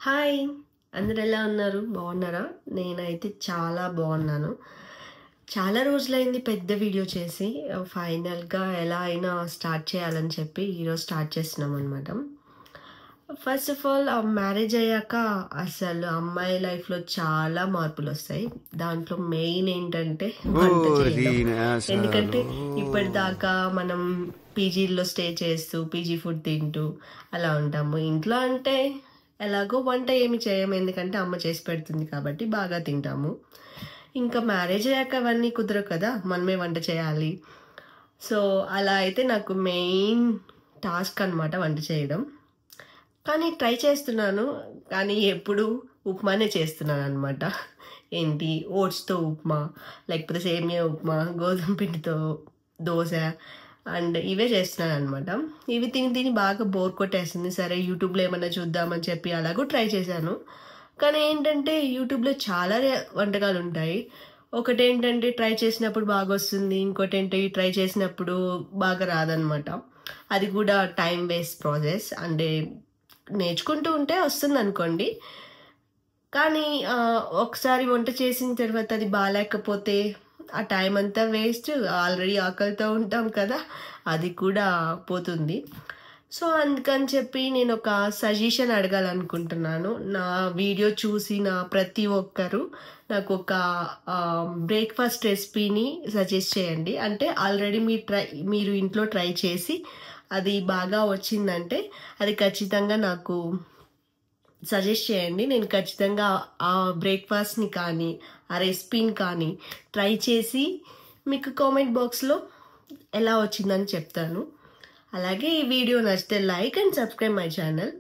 Hi! అందరూ ఎలా ఉన్నారు? బాగున్నారా? నేనైతే చాలా బాగున్నాను. చాలా రోజులైంది పెద్ద వీడియో చేసి. ఫైనల్‌గా ఎలా అయినా స్టార్ట్ చేయాలని చెప్పి ఈరోజు స్టార్ట్ చేస్తున్నామనమాట. ఫస్ట్ ఆఫ్ ఆల్ మ్యారేజ్ అయ్యాక అసలు అమ్మాయి లైఫ్‌లో చాలా మార్పులొస్తాయి. దాంట్లో మెయిన్ ఏంటంటే వంట చేయడం. ఎందుకంటే ఇప్పటిదాకా మనం పీజీల్లో స్టే చేస్తూ, పీజీ ఫుడ్ తింటూ అలా ఉంటాము. ఇంట్లో అంటే ఎలాగో వంట ఏమి చేయము. ఎందుకంటే అమ్మ చేసి పెడుతుంది కాబట్టి బాగా తింటాము. ఇంకా మ్యారేజ్ అయ్యాక అవన్నీ కుదరవు కదా! మనమే వంట చేయాలి. సో, అలా అయితే నాకు మెయిన్ టాస్క్ అనమాట వంట చేయడం. కానీ ట్రై చేస్తున్నాను. కానీ ఎప్పుడు ఉప్మానే చేస్తున్నాననమాట. ఏంటి ఓట్స్‌తో ఉప్మా, లేకపోతే సేమియా ఉప్మా, గోధుమ పిండితో దోస అండ్ ఇవే చేస్తున్నాననమాట. ఇవి తిని తిని బాగా బోర్ కొట్టేస్తుంది. సరే యూట్యూబ్‌లో ఏమన్నా చూద్దామని చెప్పి అలాగూ ట్రై చేశాను. కానీ ఏంటంటే యూట్యూబ్‌లో చాలా వంటకాలుంటాయి. ఒకటేంటంటే ట్రై చేసినప్పుడు బాగొస్తుంది. ఇంకోటేంటి ట్రై చేసినప్పుడు బాగా రాదనమాట. అది కూడా టైం వేస్ట్ ప్రాసెస్. అంటే నేర్చుకుంటూ ఉంటే వస్తుందనుకోండి. కానీ ఒకసారి వంట చేసిన తర్వాత అది బాలేకపోతే ఆ టైం అంతా వేస్ట్. ఆల్రెడీ ఆకలితో ఉంటాం కదా! అది కూడా పోతుంది. సో, అందుకని చెప్పి నేనొక సజెషన్ అడగాలనుకుంటున్నాను. నా వీడియో చూసిన ప్రతి ఒక్కరు నాకొక బ్రేక్‌ఫాస్ట్ రెసిపీని సజెస్ట్ చేయండి. అంటే ఆల్రెడీ మీరు ఇంట్లో ట్రై చేసి అది బాగా వచ్చిందంటే అది ఖచ్చితంగా నాకు సజెస్ట్ చేయండి. నేను ఖచ్చితంగా ఆ బ్రేక్‌ఫాస్ట్‌ని కానీ, ఆ రెసిపీని కానీ ట్రై చేసి మీకు కామెంట్ బాక్స్‌లో ఎలా వచ్చిందని చెప్తాను. అలాగే ఈ వీడియో నచ్చితే like and subscribe my channel.